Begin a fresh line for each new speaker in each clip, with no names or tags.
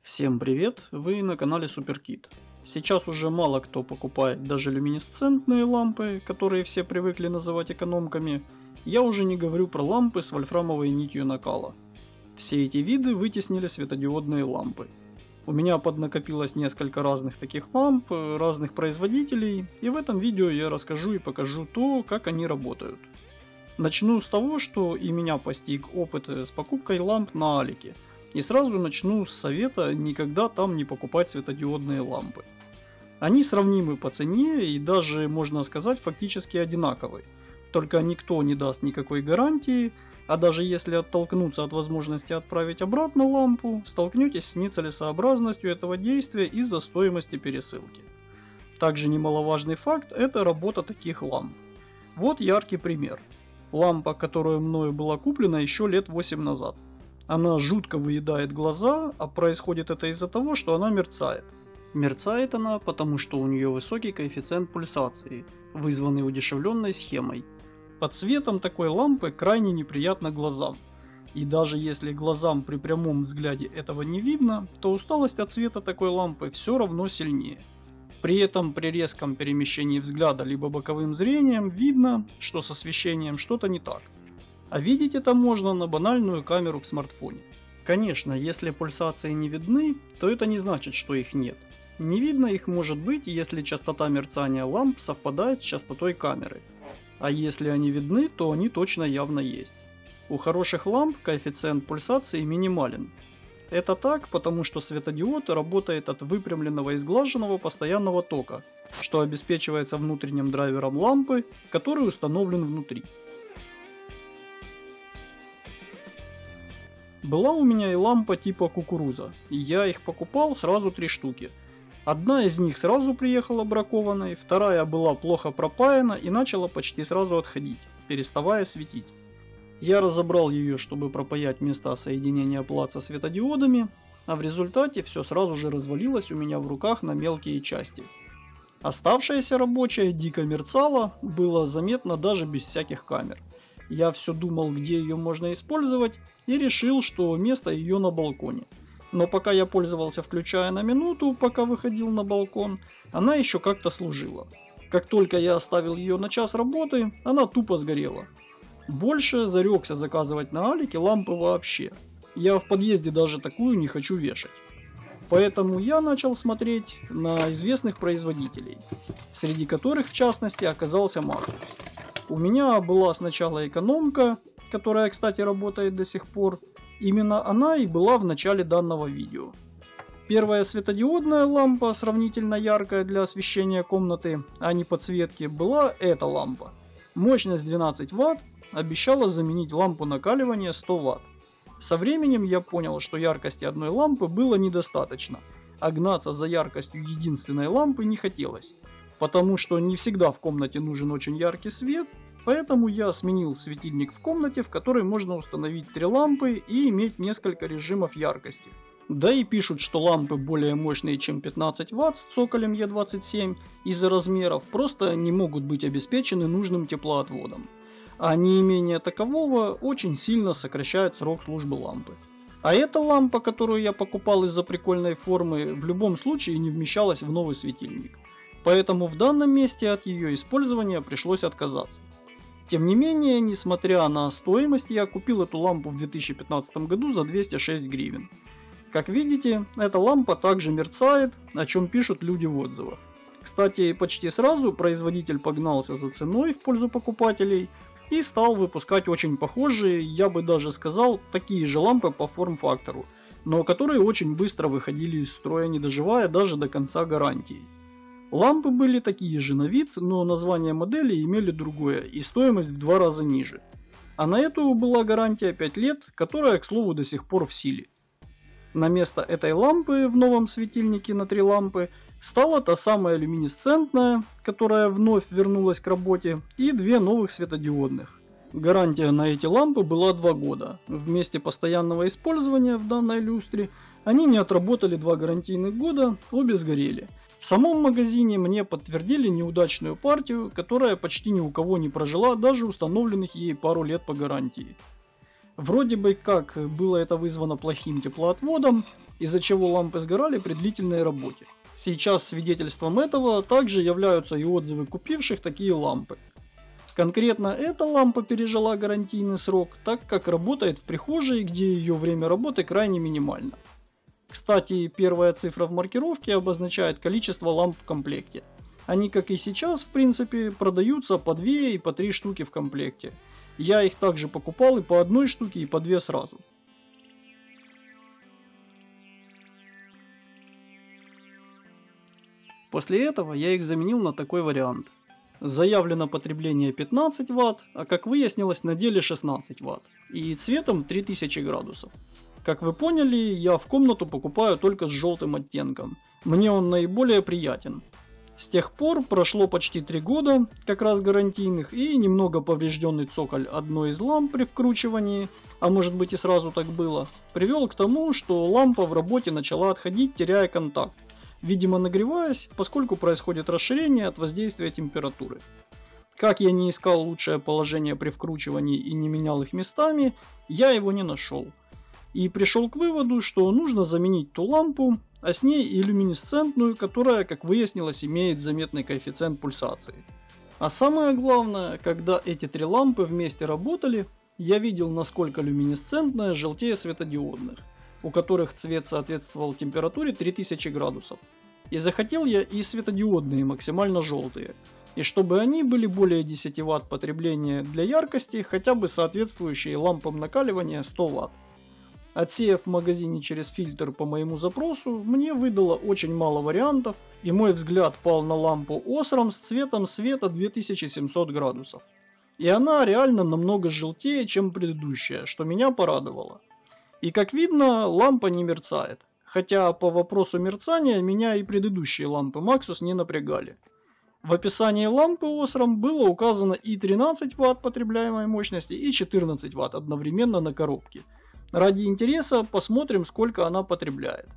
Всем привет, вы на канале Суперкит. Сейчас уже мало кто покупает даже люминесцентные лампы, которые все привыкли называть экономками. Я уже не говорю про лампы с вольфрамовой нитью накала. Все эти виды вытеснили светодиодные лампы. У меня поднакопилось несколько разных таких ламп, разных производителей, и в этом видео я расскажу и покажу то, как они работают. Начну с того, что и меня постиг опыт с покупкой ламп на Алике. И сразу начну с совета никогда там не покупать светодиодные лампы. Они сравнимы по цене и даже, можно сказать, фактически одинаковы. Только никто не даст никакой гарантии, а даже если оттолкнуться от возможности отправить обратно лампу, столкнетесь с нецелесообразностью этого действия из-за стоимости пересылки. Также немаловажный факт – это работа таких ламп. Вот яркий пример. Лампа, которая мною была куплена еще лет 8 назад. Она жутко выедает глаза, а происходит это из-за того, что она мерцает. Мерцает она, потому что у нее высокий коэффициент пульсации, вызванный удешевленной схемой. Под светом такой лампы крайне неприятно глазам. И даже если глазам при прямом взгляде этого не видно, то усталость от света такой лампы все равно сильнее. При этом при резком перемещении взгляда либо боковым зрением видно, что с освещением что-то не так. А видеть это можно на банальную камеру в смартфоне. Конечно, если пульсации не видны, то это не значит, что их нет. Не видно их может быть, если частота мерцания ламп совпадает с частотой камеры. А если они видны, то они точно явно есть. У хороших ламп коэффициент пульсации минимален. Это так, потому что светодиод работает от выпрямленного и сглаженного постоянного тока, что обеспечивается внутренним драйвером лампы, который установлен внутри. Была у меня и лампа типа кукуруза, и я их покупал сразу 3 штуки. Одна из них сразу приехала бракованной, вторая была плохо пропаяна и начала почти сразу отходить, переставая светить. Я разобрал ее, чтобы пропаять места соединения плат со светодиодами, а в результате все сразу же развалилось у меня в руках на мелкие части. Оставшаяся рабочая дико мерцала, было заметно даже без всяких камер. Я все думал, где ее можно использовать, и решил, что место ее на балконе. Но пока я пользовался, включая на минуту, пока выходил на балкон, она еще как-то служила. Как только я оставил ее на час работы, она тупо сгорела. Больше зарекся заказывать на Алике лампы вообще. Я в подъезде даже такую не хочу вешать. Поэтому я начал смотреть на известных производителей, среди которых в частности оказался Макс. У меня была сначала экономка, которая, кстати, работает до сих пор. Именно она и была в начале данного видео. Первая светодиодная лампа, сравнительно яркая для освещения комнаты, а не подсветки, была эта лампа. Мощность 12 Вт обещала заменить лампу накаливания 100 Вт. Со временем я понял, что яркости одной лампы было недостаточно, а гнаться за яркостью единственной лампы не хотелось. Потому что не всегда в комнате нужен очень яркий свет, поэтому я сменил светильник в комнате, в которой можно установить 3 лампы и иметь несколько режимов яркости. Да и пишут, что лампы более мощные, чем 15 Вт с цоколем Е27 из-за размеров просто не могут быть обеспечены нужным теплоотводом. А неимение такового очень сильно сокращает срок службы лампы. А эта лампа, которую я покупал из-за прикольной формы, в любом случае не вмещалась в новый светильник. Поэтому в данном месте от ее использования пришлось отказаться. Тем не менее, несмотря на стоимость, я купил эту лампу в 2015 году за 206 гривен. Как видите, эта лампа также мерцает, о чем пишут люди в отзывах. Кстати, почти сразу производитель погнался за ценой в пользу покупателей и стал выпускать очень похожие, я бы даже сказал, такие же лампы по форм-фактору, но которые очень быстро выходили из строя, не доживая даже до конца гарантии. Лампы были такие же на вид, но название модели имели другое и стоимость в 2 раза ниже. А на эту была гарантия 5 лет, которая, к слову, до сих пор в силе. На место этой лампы в новом светильнике на 3 лампы стала та самая люминесцентная, которая вновь вернулась к работе, и 2 новых светодиодных. Гарантия на эти лампы была 2 года. В месте постоянного использования в данной люстре они не отработали 2 гарантийных года, обе сгорели. В самом магазине мне подтвердили неудачную партию, которая почти ни у кого не прожила даже установленных ей пару лет по гарантии. Вроде бы как было это вызвано плохим теплоотводом, из-за чего лампы сгорали при длительной работе. Сейчас свидетельством этого также являются и отзывы купивших такие лампы. Конкретно эта лампа пережила гарантийный срок, так как работает в прихожей, где ее время работы крайне минимально. Кстати, первая цифра в маркировке обозначает количество ламп в комплекте. Они, как и сейчас, в принципе, продаются по 2 и по 3 штуки в комплекте. Я их также покупал и по 1 штуке, и по 2 сразу. После этого я их заменил на такой вариант. Заявлено потребление 15 Вт, а как выяснилось на деле 16 Вт. И цветом 3000 градусов. Как вы поняли, я в комнату покупаю только с желтым оттенком. Мне он наиболее приятен. С тех пор прошло почти 3 года, как раз гарантийных, и немного поврежденный цоколь одной из ламп при вкручивании, а может быть и сразу так было, привел к тому, что лампа в работе начала отходить, теряя контакт, видимо нагреваясь, поскольку происходит расширение от воздействия температуры. Как я не искал лучшее положение при вкручивании и не менял их местами, я его не нашел. И пришел к выводу, что нужно заменить ту лампу, а с ней и люминесцентную, которая, как выяснилось, имеет заметный коэффициент пульсации. А самое главное, когда эти 3 лампы вместе работали, я видел, насколько люминесцентная желтее светодиодных, у которых цвет соответствовал температуре 3000 градусов. И захотел я и светодиодные максимально желтые, и чтобы они были более 10 Вт потребления для яркости, хотя бы соответствующие лампам накаливания 100 Вт. Отсеяв в магазине через фильтр по моему запросу, мне выдало очень мало вариантов, и мой взгляд пал на лампу Osram с цветом света 2700 градусов. И она реально намного желтее, чем предыдущая, что меня порадовало. И как видно, лампа не мерцает, хотя по вопросу мерцания меня и предыдущие лампы Maxus не напрягали. В описании лампы Osram было указано и 13 Вт потребляемой мощности, и 14 Вт одновременно на коробке. Ради интереса посмотрим, сколько она потребляет.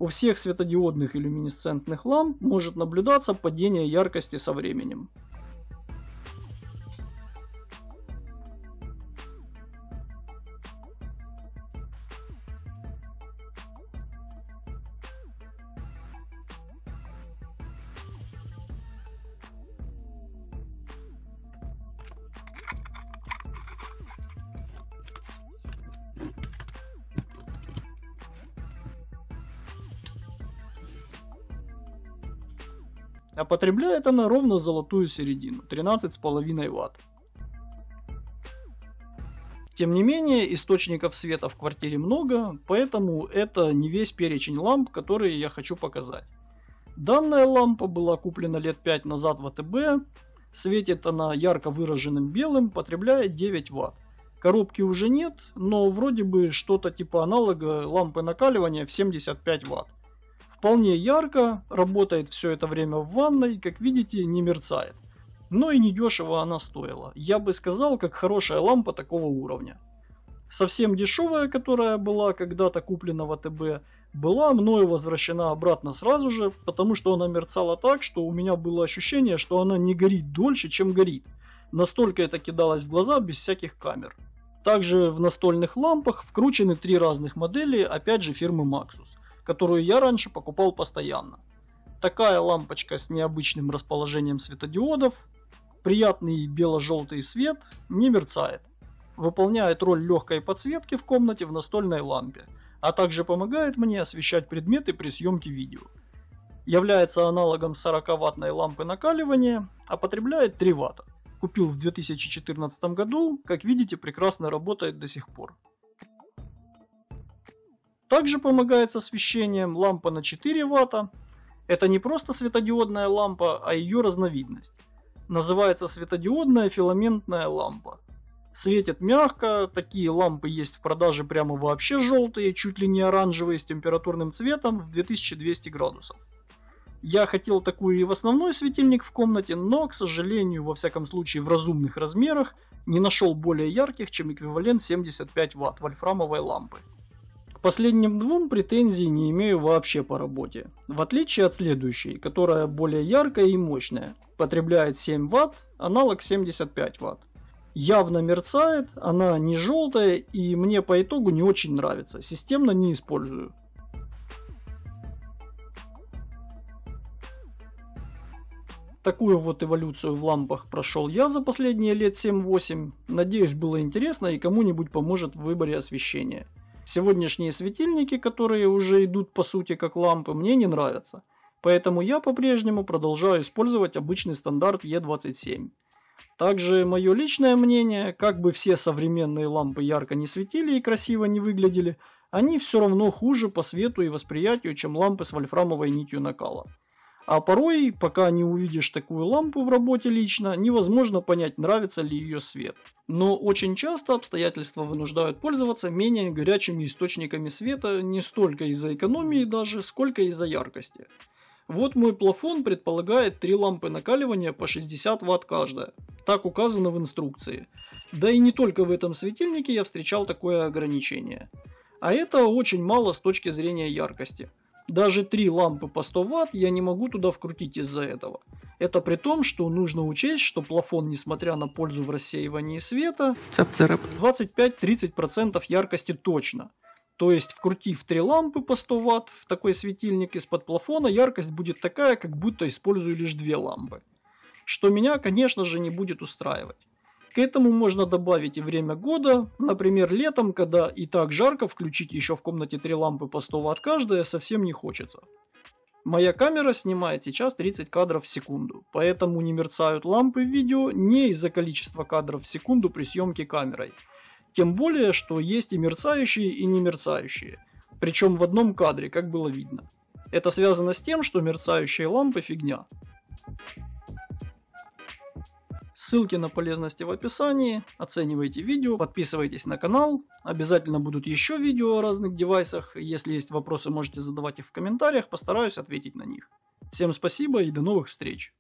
У всех светодиодных и люминесцентных ламп может наблюдаться падение яркости со временем. А потребляет она ровно золотую середину, 13,5 Вт. Тем не менее, источников света в квартире много, поэтому это не весь перечень ламп, которые я хочу показать. Данная лампа была куплена лет 5 назад в АТБ, светит она ярко выраженным белым, потребляет 9 Вт. Коробки уже нет, но вроде бы что-то типа аналога лампы накаливания в 75 Вт. Вполне ярко, работает все это время в ванной, как видите, не мерцает. Но и недешево она стоила. Я бы сказал, как хорошая лампа такого уровня. Совсем дешевая, которая была когда-то куплена в АТБ, была мною возвращена обратно сразу же, потому что она мерцала так, что у меня было ощущение, что она не горит дольше, чем горит. Настолько это кидалось в глаза без всяких камер. Также в настольных лампах вкручены 3 разных модели, опять же фирмы Maxus, которую я раньше покупал постоянно. Такая лампочка с необычным расположением светодиодов, приятный бело-желтый свет, не мерцает. Выполняет роль легкой подсветки в комнате в настольной лампе, а также помогает мне освещать предметы при съемке видео. Является аналогом 40-ваттной лампы накаливания, а потребляет 3 Вт. Купил в 2014 году, как видите, прекрасно работает до сих пор. Также помогает с освещением лампа на 4 Вт. Это не просто светодиодная лампа, а ее разновидность. Называется светодиодная филаментная лампа. Светит мягко, такие лампы есть в продаже прямо вообще желтые, чуть ли не оранжевые с температурным цветом в 2200 градусов. Я хотел такую и в основной светильник в комнате, но, к сожалению, во всяком случае в разумных размерах, не нашел более ярких, чем эквивалент 75 Вт вольфрамовой лампы. К последним 2 претензий не имею вообще по работе, в отличие от следующей, которая более яркая и мощная, потребляет 7 Вт, аналог 75 Вт. Явно мерцает, она не желтая и мне по итогу не очень нравится. Системно не использую. Такую вот эволюцию в лампах прошел я за последние лет 7-8. Надеюсь, было интересно и кому-нибудь поможет в выборе освещения. Сегодняшние светильники, которые уже идут по сути как лампы, мне не нравятся. Поэтому я по-прежнему продолжаю использовать обычный стандарт E27. Также мое личное мнение, как бы все современные лампы ярко не светили и красиво не выглядели, они все равно хуже по свету и восприятию, чем лампы с вольфрамовой нитью накала. А порой, пока не увидишь такую лампу в работе лично, невозможно понять, нравится ли ее свет. Но очень часто обстоятельства вынуждают пользоваться менее горячими источниками света не столько из-за экономии даже, сколько из-за яркости. Вот мой плафон предполагает 3 лампы накаливания по 60 Вт каждая. Так указано в инструкции. Да и не только в этом светильнике я встречал такое ограничение. А это очень мало с точки зрения яркости. Даже 3 лампы по 100 Вт я не могу туда вкрутить из-за этого. Это при том, что нужно учесть, что плафон, несмотря на пользу в рассеивании света, 25-30% яркости точно. То есть, вкрутив 3 лампы по 100 Вт в такой светильник из-под плафона, яркость будет такая, как будто использую лишь 2 лампы. Что меня, конечно же, не будет устраивать. К этому можно добавить и время года, например, летом, когда и так жарко, включить еще в комнате 3 лампы по 100 Вт каждая совсем не хочется. Моя камера снимает сейчас 30 кадров в секунду, поэтому не мерцают лампы в видео не из-за количества кадров в секунду при съемке камерой. Тем более, что есть и мерцающие, и не мерцающие. Причем в одном кадре, как было видно. Это связано с тем, что мерцающие лампы фигня. Ссылки на полезности в описании. Оценивайте видео, подписывайтесь на канал. Обязательно будут еще видео о разных девайсах. Если есть вопросы, можете задавать их в комментариях, постараюсь ответить на них. Всем спасибо и до новых встреч.